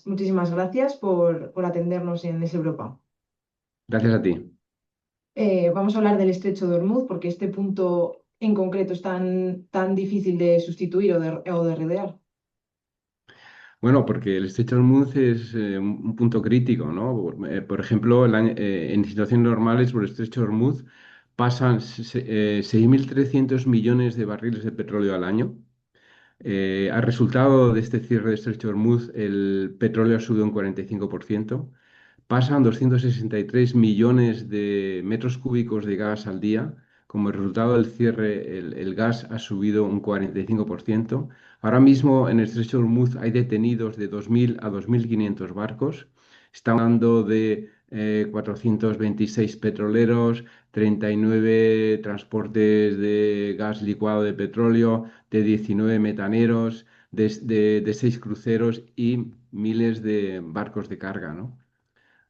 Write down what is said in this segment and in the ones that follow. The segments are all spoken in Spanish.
Muchísimas gracias por atendernos en Es Europa. Gracias a ti. Vamos a hablar del Estrecho de Hormuz porque este punto en concreto es tan difícil de sustituir o de rodear. Bueno, porque el estrecho de Hormuz es un punto crítico, ¿no? Por ejemplo, en situaciones normales por el estrecho de Hormuz pasan 6.300 millones de barriles de petróleo al año. Al resultado de este cierre de estrecho de Hormuz, el petróleo ha subido un 45%. Pasan 263 millones de metros cúbicos de gas al día. Como resultado del cierre, el gas ha subido un 45%. Ahora mismo en el estrecho de Hormuz hay detenidos de 2.000 a 2.500 barcos. Estamos hablando de 426 petroleros, 39 transportes de gas licuado de petróleo, de 19 metaneros, de 6 cruceros y miles de barcos de carga, ¿no?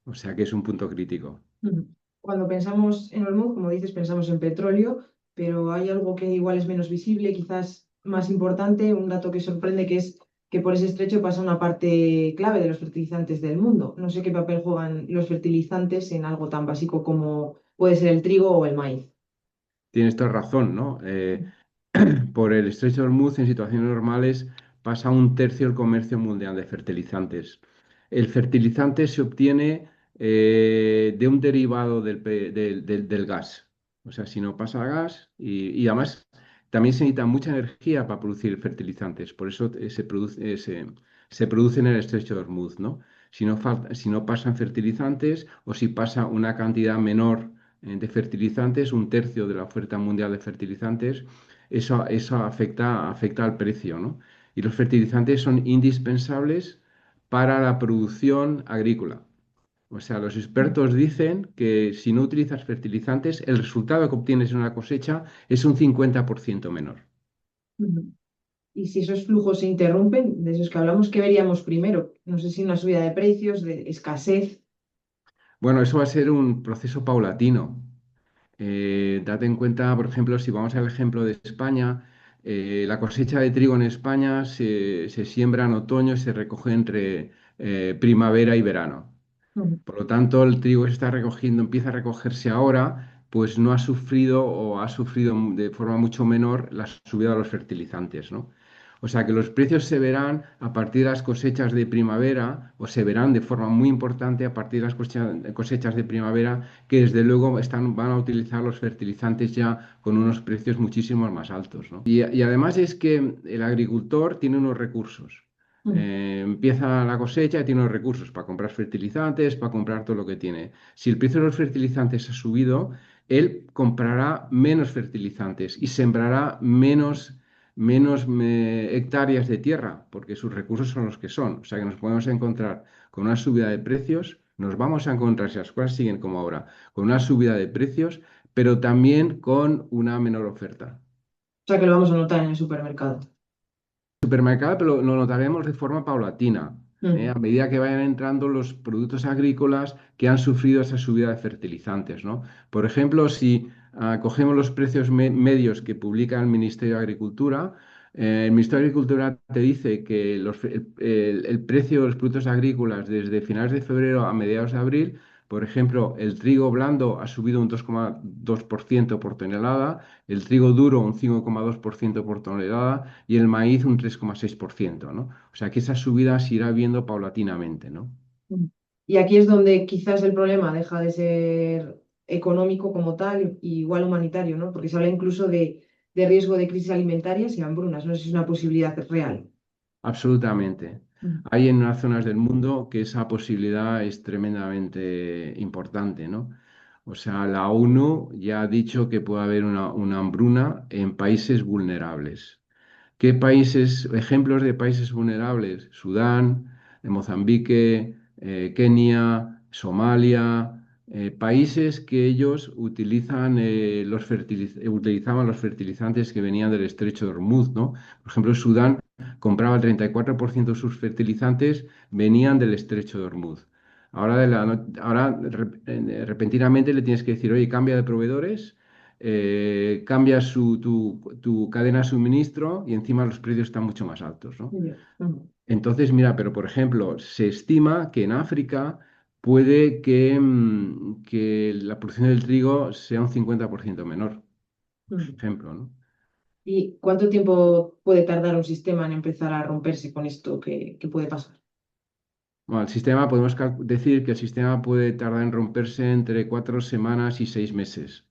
O sea que es un punto crítico. Ujú. Cuando pensamos en Hormuz, como dices, pensamos en petróleo, pero hay algo que igual es menos visible, quizás más importante, un dato que sorprende, que es que por ese estrecho pasa una parte clave de los fertilizantes del mundo. No sé qué papel juegan los fertilizantes en algo tan básico como puede ser el trigo o el maíz. Tienes toda razón, ¿no? Por el estrecho de Hormuz, en situaciones normales, pasa un tercio del comercio mundial de fertilizantes. El fertilizante se obtiene de un derivado del gas. O sea, si no pasa gas, y además también se necesita mucha energía para producir fertilizantes. Por eso se produce en el estrecho de Hormuz, ¿no? Si no pasan fertilizantes o si pasa una cantidad menor de fertilizantes, un tercio de la oferta mundial de fertilizantes, eso afecta al precio, ¿no? Y los fertilizantes son indispensables para la producción agrícola. O sea, los expertos dicen que si no utilizas fertilizantes, el resultado que obtienes en una cosecha es un 50% menor. Ujú. Y si esos flujos se interrumpen, de esos que hablamos, ¿qué veríamos primero? No sé si una subida de precios, de escasez. Bueno, eso va a ser un proceso paulatino. Date en cuenta, por ejemplo, si vamos al ejemplo de España, la cosecha de trigo en España se siembra en otoño y se recoge entre primavera y verano. Ujú. Por lo tanto, el trigo que se está recogiendo, empieza a recogerse ahora, pues no ha sufrido o ha sufrido de forma mucho menor la subida de los fertilizantes, ¿no? O sea que los precios se verán a partir de las cosechas de primavera, o se verán de forma muy importante a partir de las cosechas de primavera, que desde luego van a utilizar los fertilizantes ya con unos precios muchísimo más altos, ¿no? Y además es que el agricultor tiene unos recursos. Ujú. Empieza la cosecha y tiene los recursos para comprar fertilizantes, para comprar todo lo que tiene. Si el precio de los fertilizantes ha subido, él comprará menos fertilizantes y sembrará menos hectáreas de tierra, porque sus recursos son los que son. O sea que nos podemos encontrar con una subida de precios, nos vamos a encontrar, si las cosas siguen como ahora, con una subida de precios, pero también con una menor oferta. O sea que lo vamos a notar en el supermercado. Supermercado, pero lo notaremos de forma paulatina, Ujú. a medida que vayan entrando los productos agrícolas que han sufrido esa subida de fertilizantes, ¿no? Por ejemplo, si cogemos los precios medios que publica el Ministerio de Agricultura, el Ministerio de Agricultura te dice que el precio de los productos agrícolas desde finales de febrero a mediados de abril, por ejemplo, el trigo blando ha subido un 2,2% por tonelada, el trigo duro un 5,2% por tonelada y el maíz un 3,6%, ¿no? O sea que esa subida se irá viendo paulatinamente, ¿no? Ujú. Y aquí es donde quizás el problema deja de ser económico como tal, y igual humanitario, ¿no? Porque se habla incluso de riesgo de crisis alimentarias y hambrunas. No sé si es una posibilidad real. Absolutamente. Ujú. Hay en unas zonas del mundo que esa posibilidad es tremendamente importante, ¿no? O sea, la ONU ya ha dicho que puede haber una hambruna en países vulnerables. ¿Qué países, ejemplos de países vulnerables? Sudán, Mozambique, Kenia, Somalia, países que ellos utilizaban los fertilizantes que venían del estrecho de Hormuz, ¿no? Por ejemplo, Sudán compraba el 34% de sus fertilizantes venían del estrecho de Hormuz. Ahora repentinamente le tienes que decir, oye, cambia de proveedores, cambias tu cadena de suministro y encima los precios están mucho más altos, ¿no? Ya. Ujú. Entonces, mira, pero por ejemplo, se estima que en África puede que la producción del trigo sea un 50% menor, por Ujú. ejemplo, ¿no? ¿Y cuánto tiempo puede tardar un sistema en empezar a romperse con esto que puede pasar? Bueno, el sistema, podemos decir que el sistema puede tardar en romperse entre 4 semanas y 6 meses.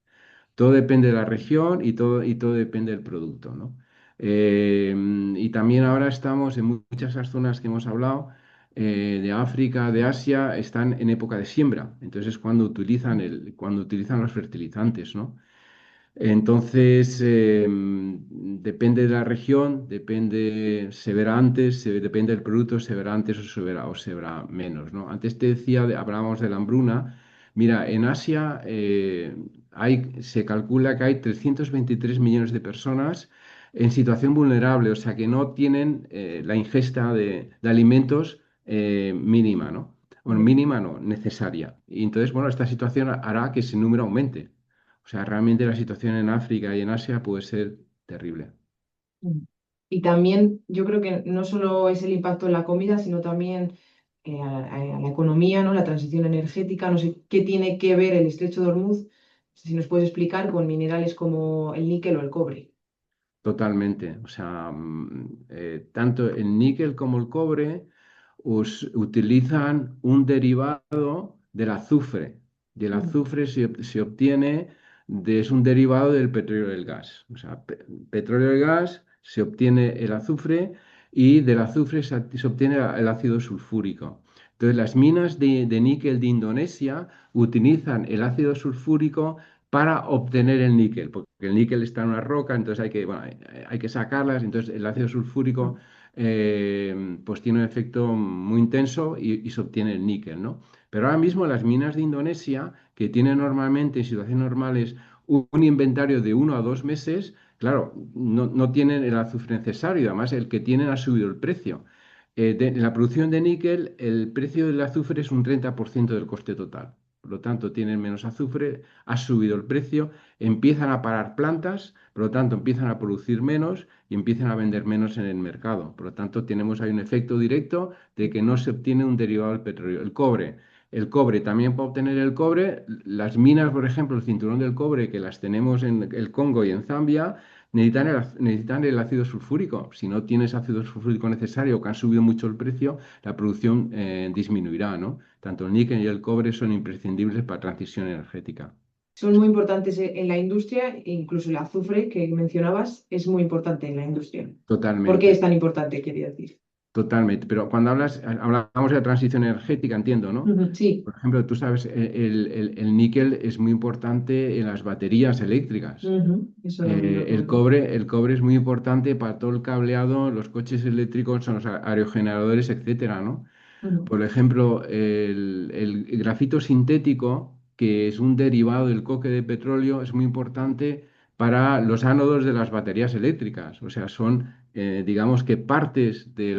Todo depende de la región y todo depende del producto, ¿no? Eh, y también ahora estamos en muchas de las zonas que hemos hablado, de África, de Asia, están en época de siembra. Entonces es cuando utilizan los fertilizantes, ¿no? Entonces, depende de la región, se verá antes, depende del producto, se verá antes o se verá menos, ¿no? Antes te decía, hablábamos de la hambruna. Mira, en Asia se calcula que hay 323 millones de personas en situación vulnerable, o sea, que no tienen la ingesta de alimentos mínima, ¿no? Bueno, Ya. mínima no, necesaria. Y entonces, bueno, esta situación hará que ese número aumente. O sea, realmente la situación en África y en Asia puede ser terrible. Mm. Y también yo creo que no solo es el impacto en la comida, sino también a la economía, ¿no? La transición energética. No sé qué tiene que ver el estrecho de Hormuz, si nos puedes explicar, con minerales como el níquel o el cobre. Totalmente. O sea, tanto el níquel como el cobre utilizan un derivado del azufre. Y el Mm. azufre se obtiene, es un derivado del petróleo y del gas. O sea, petróleo y gas se obtiene el azufre y del azufre se obtiene el ácido sulfúrico. Entonces, las minas de níquel de Indonesia utilizan el ácido sulfúrico para obtener el níquel, porque el níquel está en una roca, entonces hay que sacarlas, entonces el ácido sulfúrico pues tiene un efecto muy intenso y se obtiene el níquel, ¿no? Pero ahora mismo las minas de Indonesia, que tienen normalmente en situaciones normales un inventario de 1 a 2 meses, claro, no tienen el azufre necesario, además el que tienen ha subido el precio. En la producción de níquel, el precio del azufre es un 30% del coste total. Por lo tanto, tienen menos azufre, ha subido el precio, empiezan a parar plantas, por lo tanto, empiezan a producir menos y empiezan a vender menos en el mercado. Por lo tanto, tenemos ahí un efecto directo de que no se obtiene un derivado del petróleo. El cobre, también para obtener el cobre, las minas, por ejemplo, el cinturón del cobre, que las tenemos en el Congo y en Zambia, necesitan el ácido sulfúrico. Si no tienes ácido sulfúrico necesario o que han subido mucho el precio, la producción disminuirá, ¿no? Tanto el níquel y el cobre son imprescindibles para transición energética. Son muy importantes en la industria, e incluso el azufre que mencionabas es muy importante en la industria. ¿Por qué es Totalmente, tan importante, quería decir? totalmente. Pero cuando hablamos de la transición energética, entiendo, ¿no? Ujú. Sí. Por ejemplo, tú sabes, el níquel es muy importante en las baterías eléctricas. Ujú. Eso lo El comenté. cobre, el cobre es muy importante para todo el cableado, los coches eléctricos, son los aerogeneradores, etcétera, ¿no? Ujú. Por ejemplo, el grafito sintético, que es un derivado del coque de petróleo, es muy importante para los ánodos de las baterías eléctricas. O sea, son, digamos que partes de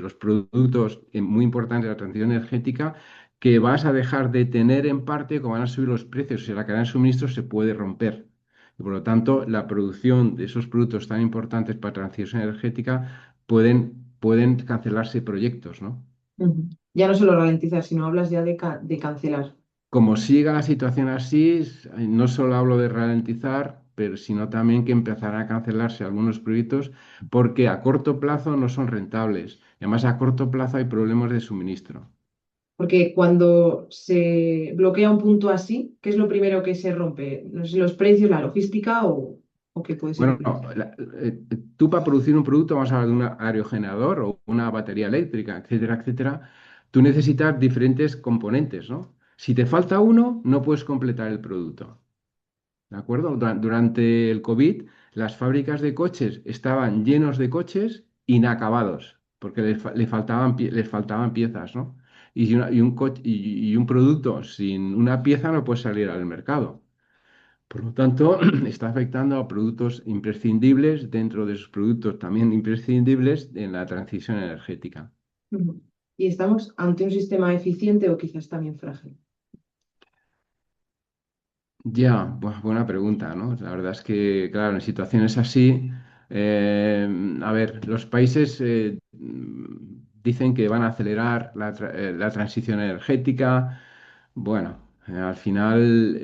los productos muy importantes de la transición energética que vas a dejar de tener en parte como van a subir los precios. O sea, la cadena de suministro se puede romper. Y por lo tanto, la producción de esos productos tan importantes para transición energética pueden cancelarse proyectos, ¿no? Ujú. Ya no solo ralentizar, sino hablas ya de cancelar. Como siga la situación así, no solo hablo de ralentizar, pero sino también que empezarán a cancelarse algunos proyectos porque a corto plazo no son rentables. Y además, a corto plazo hay problemas de suministro. Porque cuando se bloquea un punto así, ¿qué es lo primero que se rompe? No sé, los precios, la logística o qué puede ser lo Bueno, primero. no, tú para producir un producto, vamos a hablar de un aerogenerador o una batería eléctrica, etcétera, etcétera, tú necesitas diferentes componentes, ¿no? Si te falta uno, no puedes completar el producto. ¿De acuerdo? Durante el COVID, las fábricas de coches estaban llenos de coches inacabados, porque les faltaban piezas, ¿no? Y un producto sin una pieza no puede salir al mercado. Por lo tanto, está afectando a productos imprescindibles dentro de esos productos también imprescindibles en la transición energética. Ujú. Y estamos ante un sistema eficiente o quizás también frágil. Ya, buena pregunta, ¿no? La verdad es que, claro, en situaciones así, a ver, los países dicen que van a acelerar la transición energética. Bueno, al final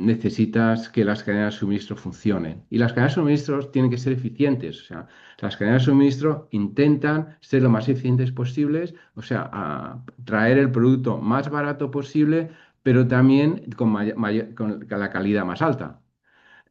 necesitas que las cadenas de suministro funcionen. Y las cadenas de suministro tienen que ser eficientes. O sea, las cadenas de suministro intentan ser lo más eficientes posibles, o sea, traer el producto más barato posible pero también con la calidad más alta.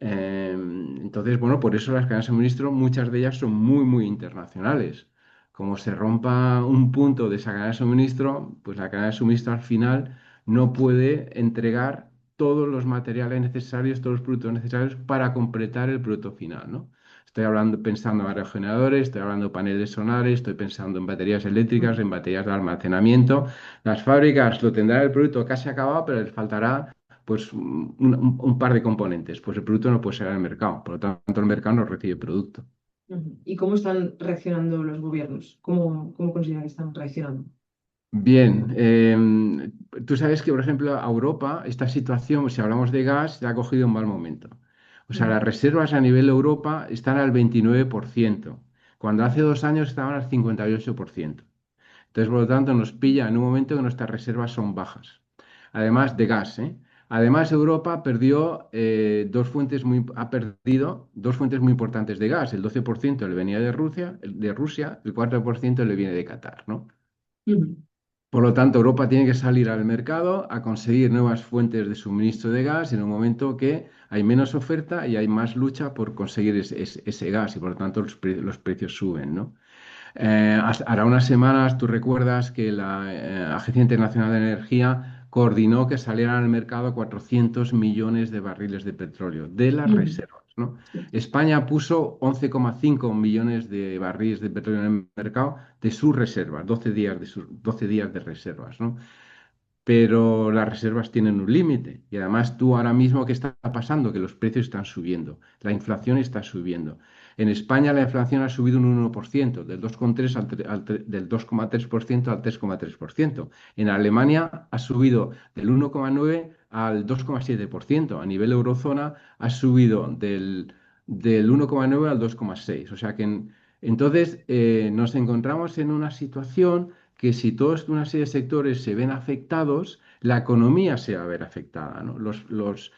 Entonces, bueno, por eso las cadenas de suministro, muchas de ellas son muy, muy internacionales. Como se rompa un punto de esa cadena de suministro, pues la cadena de suministro al final no puede entregar todos los materiales necesarios, todos los productos necesarios para completar el producto final, ¿no? Estoy hablando, pensando en aerogeneradores, estoy hablando en paneles solares, estoy pensando en baterías eléctricas, en baterías de almacenamiento. Las fábricas lo tendrán el producto casi acabado, pero les faltará pues un par de componentes. Pues el producto no puede salir al mercado, por lo tanto el mercado no recibe producto. Ujú. ¿Y cómo están reaccionando los gobiernos? ¿Cómo consideran que están reaccionando? Bien, tú sabes que, por ejemplo, a Europa, esta situación, si hablamos de gas, ya ha cogido un mal momento. O sea, Ujú. las reservas a nivel Europa están al 29%, cuando hace 2 años estaban al 58%. Entonces, por lo tanto, nos pilla en un momento que nuestras reservas son bajas. Además de gas, ¿eh? Además, Europa ha perdido dos fuentes muy importantes de gas. El 12% le venía de Rusia, el 4% le viene de Qatar, ¿no? Ujú. Por lo tanto, Europa tiene que salir al mercado a conseguir nuevas fuentes de suministro de gas en un momento que hay menos oferta y hay más lucha por conseguir ese gas y por lo tanto los precios suben, ¿no? Hará unas semanas, tú recuerdas que la Agencia Internacional de Energía coordinó que salieran al mercado 400 millones de barriles de petróleo de las Ujú. reservas, ¿no? Sí. España puso 11,5 millones de barriles de petróleo en el mercado de sus reservas, 12 días de reservas, ¿no? Pero las reservas tienen un límite. Y además tú ahora mismo, ¿qué está pasando? Que los precios están subiendo, la inflación está subiendo. En España la inflación ha subido un 1%, del 2,3 del 2,3% al 3,3%. En Alemania ha subido del 1,9 al 2,7%. A nivel eurozona ha subido del 1,9 al 2,6. O sea que entonces nos encontramos en una situación que si toda una serie de sectores se ven afectados, la economía se va a ver afectada, ¿no? Los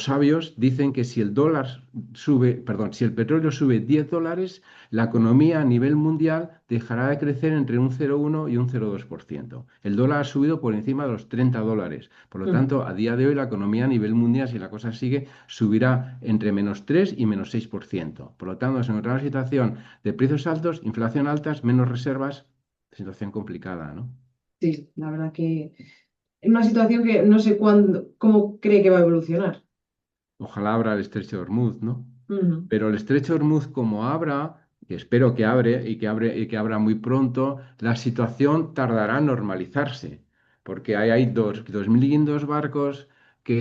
sabios dicen que si el dólar sube, perdón, si el petróleo sube $10, la economía a nivel mundial dejará de crecer entre un 0,1 y un 0,2%. El dólar ha subido por encima de los $30. Por lo Ujú. tanto, a día de hoy la economía a nivel mundial, si la cosa sigue, subirá entre -3 y -6%. Por lo tanto, se encontrará una situación de precios altos, inflación altas, menos reservas. Situación complicada, ¿no? Sí, la verdad que es una situación que no sé cómo cree que va a evolucionar. Ojalá abra el estrecho de Hormuz, ¿no? Ujú. Pero el estrecho de Hormuz, como abra, que espero que abra muy pronto, la situación tardará en normalizarse, porque hay 2.500 barcos que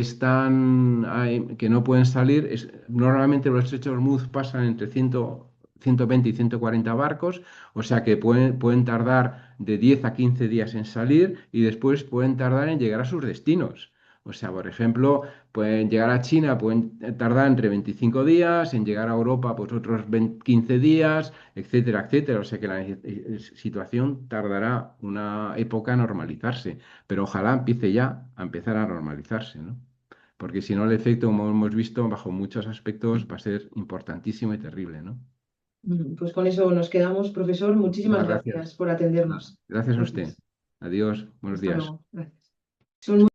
no pueden salir. Normalmente los estrechos de Hormuz pasan entre 120 y 140 barcos, o sea que pueden tardar de 10 a 15 días en salir y después pueden tardar en llegar a sus destinos. O sea, por ejemplo, pueden llegar a China, pueden tardar entre 25 días, en llegar a Europa, pues otros 15 días, etcétera, etcétera. O sea que la situación tardará una época a normalizarse, pero ojalá empiece ya a empezar a normalizarse, ¿no? Porque si no, el efecto, como hemos visto, bajo muchos aspectos, va a ser importantísimo y terrible, ¿no? Pues con eso nos quedamos, profesor. Muchísimas Muchísimas gracias. gracias por atendernos. Gracias a usted. Gracias. Adiós. Buenos Hasta días. luego. Gracias. Son